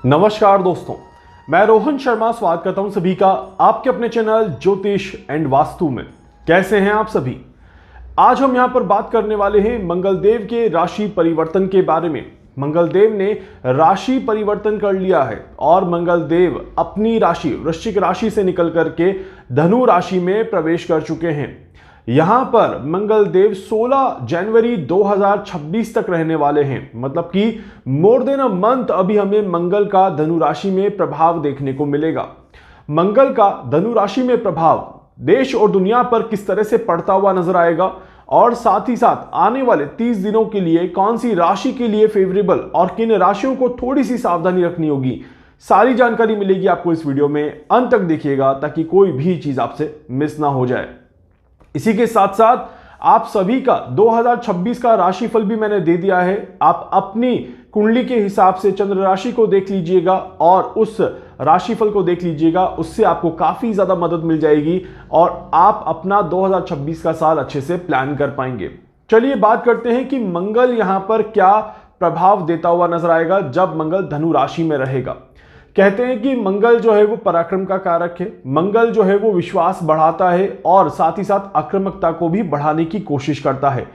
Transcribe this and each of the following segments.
नमस्कार दोस्तों, मैं रोहन शर्मा स्वागत करता हूं सभी का आपके अपने चैनल ज्योतिष एंड वास्तु में। कैसे हैं आप सभी? आज हम यहां पर बात करने वाले हैं मंगलदेव के राशि परिवर्तन के बारे में। मंगलदेव ने राशि परिवर्तन कर लिया है और मंगलदेव अपनी राशि वृश्चिक राशि से निकल करके धनु राशि में प्रवेश कर चुके हैं। यहां पर मंगलदेव 16 जनवरी 2026 तक रहने वाले हैं, मतलब कि मोर देन अ मंथ अभी हमें मंगल का धनु राशि में प्रभाव देखने को मिलेगा। मंगल का धनु राशि में प्रभाव देश और दुनिया पर किस तरह से पड़ता हुआ नजर आएगा और साथ ही साथ आने वाले 30 दिनों के लिए कौन सी राशि के लिए फेवरेबल और किन राशियों को थोड़ी सी सावधानी रखनी होगी, सारी जानकारी मिलेगी आपको इस वीडियो में। अंत तक देखिएगा ताकि कोई भी चीज आपसे मिस ना हो जाए। इसी के साथ साथ आप सभी का 2026 का राशिफल भी मैंने दे दिया है। आप अपनी कुंडली के हिसाब से चंद्र राशि को देख लीजिएगा और उस राशिफल को देख लीजिएगा, उससे आपको काफी ज्यादा मदद मिल जाएगी और आप अपना 2026 का साल अच्छे से प्लान कर पाएंगे। चलिए बात करते हैं कि मंगल यहां पर क्या प्रभाव देता हुआ नजर आएगा जब मंगल धनु राशि में रहेगा। कहते हैं कि मंगल जो है वो पराक्रम का कारक है। मंगल जो है वो विश्वास बढ़ाता है और साथ ही साथ आक्रामकता को भी बढ़ाने की कोशिश करता है।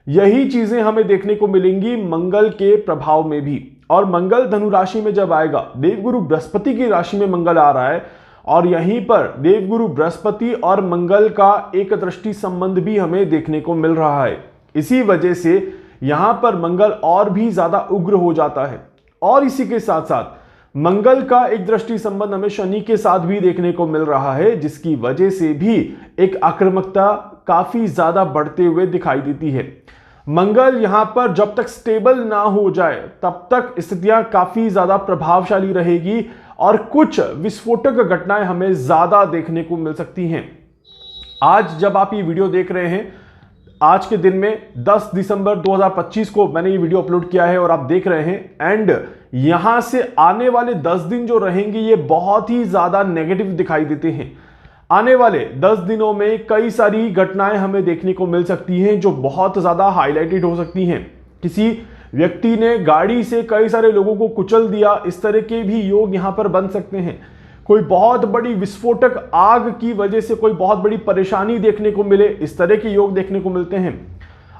यही चीजें हमें देखने को मिलेंगी मंगल के प्रभाव में भी। और मंगल धनु राशि में जब आएगा, देवगुरु बृहस्पति की राशि में मंगल आ रहा है और यहीं पर देवगुरु बृहस्पति और मंगल का एक दृष्टि संबंध भी हमें देखने को मिल रहा है। इसी वजह से यहां पर मंगल और भी ज्यादा उग्र हो जाता है। और इसी के साथ साथ मंगल का एक दृष्टि संबंध हमें शनि के साथ भी देखने को मिल रहा है, जिसकी वजह से भी एक आक्रामकता काफी ज्यादा बढ़ते हुए दिखाई देती है। मंगल यहां पर जब तक स्टेबल ना हो जाए तब तक स्थितियां काफी ज्यादा प्रभावशाली रहेगी और कुछ विस्फोटक घटनाएं हमें ज्यादा देखने को मिल सकती हैं। आज जब आप ये वीडियो देख रहे हैं, आज के दिन में 10 दिसंबर 2025 को मैंने ये वीडियो अपलोड किया है और आप देख रहे हैं। एंड यहां से आने वाले 10 दिन जो रहेंगे ये बहुत ही ज्यादा नेगेटिव दिखाई देते हैं। आने वाले 10 दिनों में कई सारी घटनाएं हमें देखने को मिल सकती हैं जो बहुत ज्यादा हाईलाइटेड हो सकती हैं। किसी व्यक्ति ने गाड़ी से कई सारे लोगों को कुचल दिया, इस तरह के भी योग यहां पर बन सकते हैं। कोई बहुत बड़ी विस्फोटक आग की वजह से कोई बहुत बड़ी परेशानी देखने को मिले, इस तरह के योग देखने को मिलते हैं।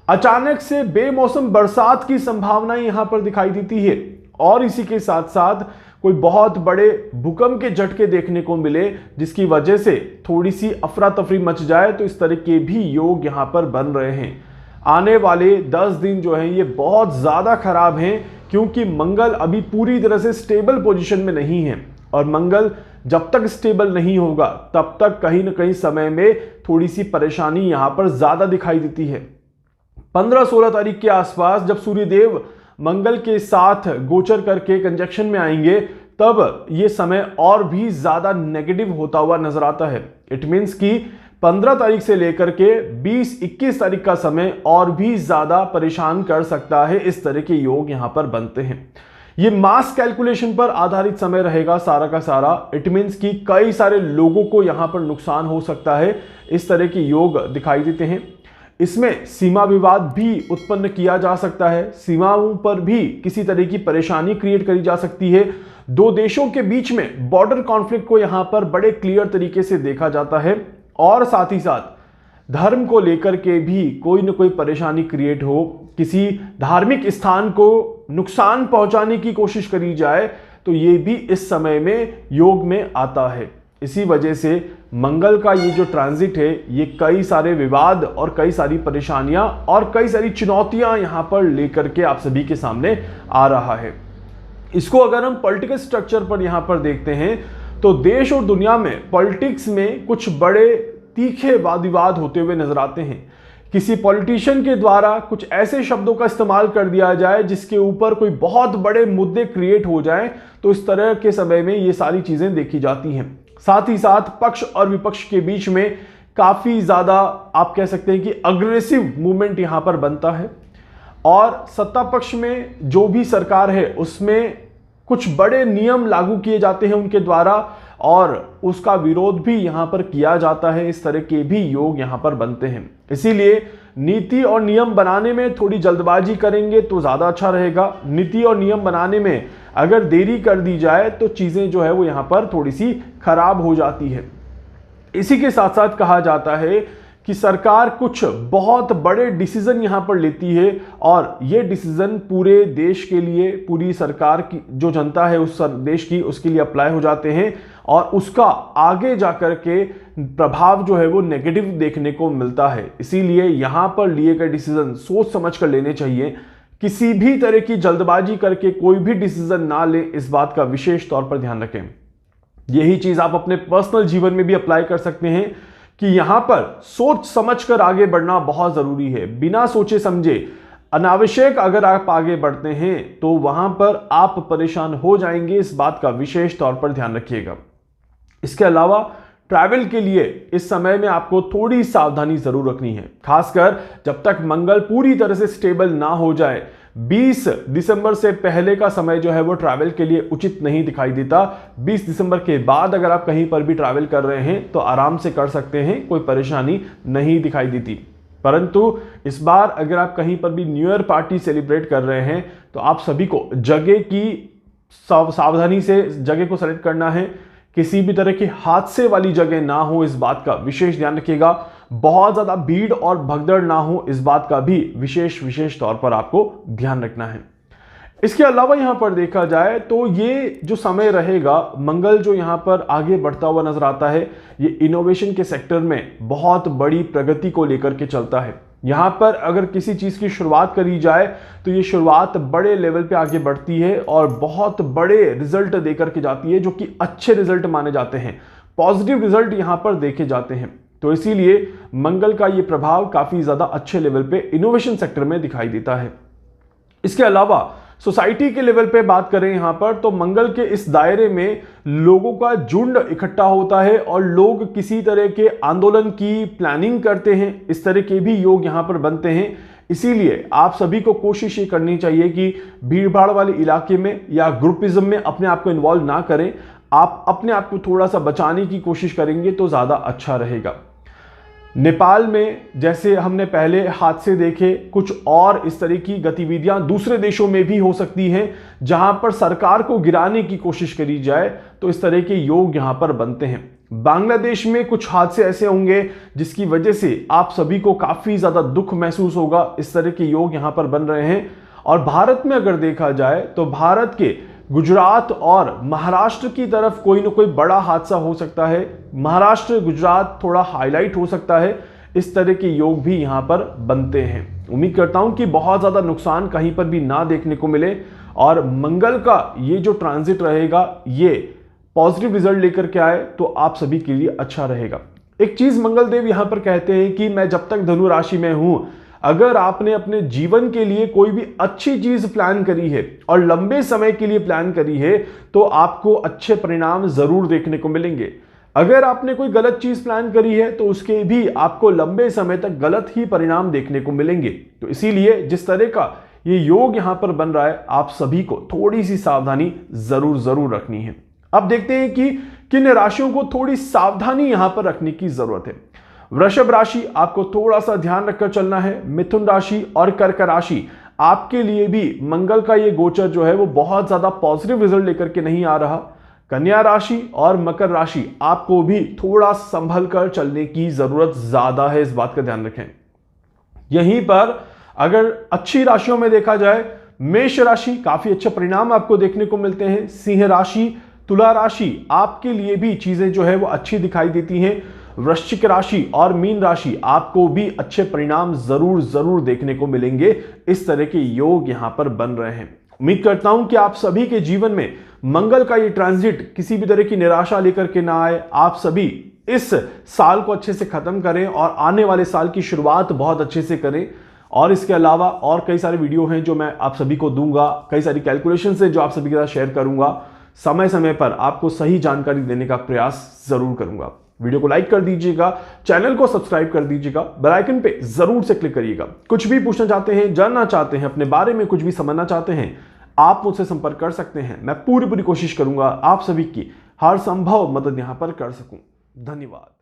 अचानक से बेमौसम बरसात की संभावनाएं यहां पर दिखाई देती है और इसी के साथ साथ कोई बहुत बड़े भूकंप के झटके देखने को मिले जिसकी वजह से थोड़ी सी अफरा तफरी मच जाए, तो इस तरह के भी योग यहां पर बन रहे हैं। आने वाले 10 दिन जो हैं ये बहुत ज्यादा खराब हैं क्योंकि मंगल अभी पूरी तरह से स्टेबल पोजीशन में नहीं है और मंगल जब तक स्टेबल नहीं होगा तब तक कहीं ना कहीं समय में थोड़ी सी परेशानी यहां पर ज्यादा दिखाई देती है। 15-16 तारीख के आसपास जब सूर्यदेव मंगल के साथ गोचर करके कंजक्शन में आएंगे तब ये समय और भी ज्यादा नेगेटिव होता हुआ नजर आता है। इट मींस कि 15 तारीख से लेकर के 20-21 तारीख का समय और भी ज्यादा परेशान कर सकता है। इस तरह के योग यहां पर बनते हैं। ये मास कैलकुलेशन पर आधारित समय रहेगा सारा का सारा। इट मींस कि कई सारे लोगों को यहां पर नुकसान हो सकता है। इस तरह के योग दिखाई देते हैं। इसमें सीमा विवाद भी उत्पन्न किया जा सकता है। सीमाओं पर भी किसी तरह की परेशानी क्रिएट करी जा सकती है। दो देशों के बीच में बॉर्डर कॉन्फ्लिक्ट को यहां पर बड़े क्लियर तरीके से देखा जाता है और साथ ही साथ धर्म को लेकर के भी कोई ना कोई परेशानी क्रिएट हो, किसी धार्मिक स्थान को नुकसान पहुंचाने की कोशिश करी जाए, तो ये भी इस समय में योग में आता है। इसी वजह से मंगल का ये जो ट्रांजिट है ये कई सारे विवाद और कई सारी परेशानियां और कई सारी चुनौतियां यहां पर लेकर के आप सभी के सामने आ रहा है। इसको अगर हम पॉलिटिकल स्ट्रक्चर पर यहां पर देखते हैं तो देश और दुनिया में पॉलिटिक्स में कुछ बड़े तीखे वाद विवाद होते हुए नजर आते हैं। किसी पॉलिटिशियन के द्वारा कुछ ऐसे शब्दों का इस्तेमाल कर दिया जाए जिसके ऊपर कोई बहुत बड़े मुद्दे क्रिएट हो जाएं, तो इस तरह के समय में ये सारी चीजें देखी जाती हैं। साथ ही साथ पक्ष और विपक्ष के बीच में काफी ज्यादा आप कह सकते हैं कि अग्रेसिव मूवमेंट यहां पर बनता है और सत्ता पक्ष में जो भी सरकार है उसमें कुछ बड़े नियम लागू किए जाते हैं उनके द्वारा और उसका विरोध भी यहां पर किया जाता है। इस तरह के भी योग यहां पर बनते हैं। इसीलिए नीति और नियम बनाने में थोड़ी जल्दबाजी करेंगे तो ज्यादा अच्छा रहेगा। नीति और नियम बनाने में अगर देरी कर दी जाए तो चीजें जो है वो यहां पर थोड़ी सी खराब हो जाती है। इसी के साथ साथ कहा जाता है कि सरकार कुछ बहुत बड़े डिसीजन यहां पर लेती है और ये डिसीजन पूरे देश के लिए, पूरी सरकार की जो जनता है उस देश की, उसके लिए अप्लाई हो जाते हैं और उसका आगे जाकर के प्रभाव जो है वो नेगेटिव देखने को मिलता है। इसीलिए यहां पर लिए गए डिसीजन सोच समझ कर लेने चाहिए। किसी भी तरह की जल्दबाजी करके कोई भी डिसीजन ना ले, इस बात का विशेष तौर पर ध्यान रखें। यही चीज आप अपने पर्सनल जीवन में भी अप्लाई कर सकते हैं कि यहां पर सोच समझकर आगे बढ़ना बहुत जरूरी है। बिना सोचे समझे अनावश्यक अगर आप आगे बढ़ते हैं तो वहां पर आप परेशान हो जाएंगे, इस बात का विशेष तौर पर ध्यान रखिएगा। इसके अलावा ट्रैवल के लिए इस समय में आपको थोड़ी सावधानी जरूर रखनी है, खासकर जब तक मंगल पूरी तरह से स्टेबल ना हो जाए। 20 दिसंबर से पहले का समय जो है वो ट्रैवल के लिए उचित नहीं दिखाई देता। 20 दिसंबर के बाद अगर आप कहीं पर भी ट्रैवल कर रहे हैं तो आराम से कर सकते हैं, कोई परेशानी नहीं दिखाई देती। परंतु इस बार अगर आप कहीं पर भी न्यू ईयर पार्टी सेलिब्रेट कर रहे हैं तो आप सभी को जगह की सावधानी से जगह को सेलेक्ट करना है। किसी भी तरह की हादसे वाली जगह ना हो, इस बात का विशेष ध्यान रखिएगा। बहुत ज्यादा भीड़ और भगदड़ ना हो, इस बात का भी विशेष तौर पर आपको ध्यान रखना है। इसके अलावा यहां पर देखा जाए तो ये जो समय रहेगा, मंगल जो यहां पर आगे बढ़ता हुआ नजर आता है, ये इनोवेशन के सेक्टर में बहुत बड़ी प्रगति को लेकर के चलता है। यहां पर अगर किसी चीज की शुरुआत करी जाए तो ये शुरुआत बड़े लेवल पे आगे बढ़ती है और बहुत बड़े रिजल्ट देकर के जाती है, जो कि अच्छे रिजल्ट माने जाते हैं, पॉजिटिव रिजल्ट यहां पर देखे जाते हैं। तो इसीलिए मंगल का ये प्रभाव काफी ज्यादा अच्छे लेवल पे इनोवेशन सेक्टर में दिखाई देता है। इसके अलावा सोसाइटी के लेवल पे बात करें यहां पर, तो मंगल के इस दायरे में लोगों का झुंड इकट्ठा होता है और लोग किसी तरह के आंदोलन की प्लानिंग करते हैं। इस तरह के भी योग यहां पर बनते हैं। इसीलिए आप सभी को कोशिश ये करनी चाहिए कि भीड़ भाड़ वाले इलाके में या ग्रुपिज्म में अपने आप को इन्वॉल्व ना करें। आप अपने आप को थोड़ा सा बचाने की कोशिश करेंगे तो ज्यादा अच्छा रहेगा। नेपाल में जैसे हमने पहले हादसे देखे, कुछ और इस तरह की गतिविधियां दूसरे देशों में भी हो सकती हैं जहां पर सरकार को गिराने की कोशिश करी जाए, तो इस तरह के योग यहां पर बनते हैं। बांग्लादेश में कुछ हादसे ऐसे होंगे जिसकी वजह से आप सभी को काफी ज्यादा दुख महसूस होगा, इस तरह के योग यहां पर बन रहे हैं। और भारत में अगर देखा जाए तो भारत के गुजरात और महाराष्ट्र की तरफ कोई ना कोई बड़ा हादसा हो सकता है। महाराष्ट्र गुजरात थोड़ा हाईलाइट हो सकता है। इस तरह के योग भी यहां पर बनते हैं। उम्मीद करता हूं कि बहुत ज्यादा नुकसान कहीं पर भी ना देखने को मिले और मंगल का ये जो ट्रांजिट रहेगा ये पॉजिटिव रिजल्ट लेकर के आए तो आप सभी के लिए अच्छा रहेगा। एक चीज मंगल देव यहां पर कहते हैं कि मैं जब तक धनु राशि में हूं, अगर आपने अपने जीवन के लिए कोई भी अच्छी चीज प्लान करी है और लंबे समय के लिए प्लान करी है तो आपको अच्छे परिणाम जरूर देखने को मिलेंगे। अगर आपने कोई गलत चीज प्लान करी है तो उसके भी आपको लंबे समय तक गलत ही परिणाम देखने को मिलेंगे। तो इसीलिए जिस तरह का ये योग यहां पर बन रहा है, आप सभी को थोड़ी सी सावधानी जरूर रखनी है। अब देखते हैं कि किन राशियों को थोड़ी सावधानी यहां पर रखने की जरूरत है। वृषभ राशि आपको थोड़ा सा ध्यान रखकर चलना है। मिथुन राशि और कर्क राशि आपके लिए भी मंगल का ये गोचर जो है वो बहुत ज्यादा पॉजिटिव रिजल्ट लेकर के नहीं आ रहा। कन्या राशि और मकर राशि आपको भी थोड़ा संभल कर चलने की जरूरत ज्यादा है, इस बात का ध्यान रखें। यहीं पर अगर अच्छी राशियों में देखा जाए, मेष राशि काफी अच्छे परिणाम आपको देखने को मिलते हैं। सिंह राशि, तुला राशि आपके लिए भी चीजें जो है वो अच्छी दिखाई देती हैं। वृश्चिक राशि और मीन राशि आपको भी अच्छे परिणाम जरूर देखने को मिलेंगे। इस तरह के योग यहां पर बन रहे हैं। उम्मीद करता हूं कि आप सभी के जीवन में मंगल का ये ट्रांजिट किसी भी तरह की निराशा लेकर के ना आए। आप सभी इस साल को अच्छे से खत्म करें और आने वाले साल की शुरुआत बहुत अच्छे से करें। और इसके अलावा और कई सारे वीडियो हैं जो मैं आप सभी को दूंगा, कई सारी कैलकुलेशन है जो आप सभी के साथ शेयर करूंगा। समय समय पर आपको सही जानकारी देने का प्रयास जरूर करूंगा। वीडियो को लाइक कर दीजिएगा, चैनल को सब्सक्राइब कर दीजिएगा, बेल आइकन पे जरूर से क्लिक करिएगा। कुछ भी पूछना चाहते हैं, जानना चाहते हैं, अपने बारे में कुछ भी समझना चाहते हैं, आप मुझसे संपर्क कर सकते हैं। मैं पूरी कोशिश करूंगा आप सभी की हर संभव मदद यहां पर कर सकूं। धन्यवाद।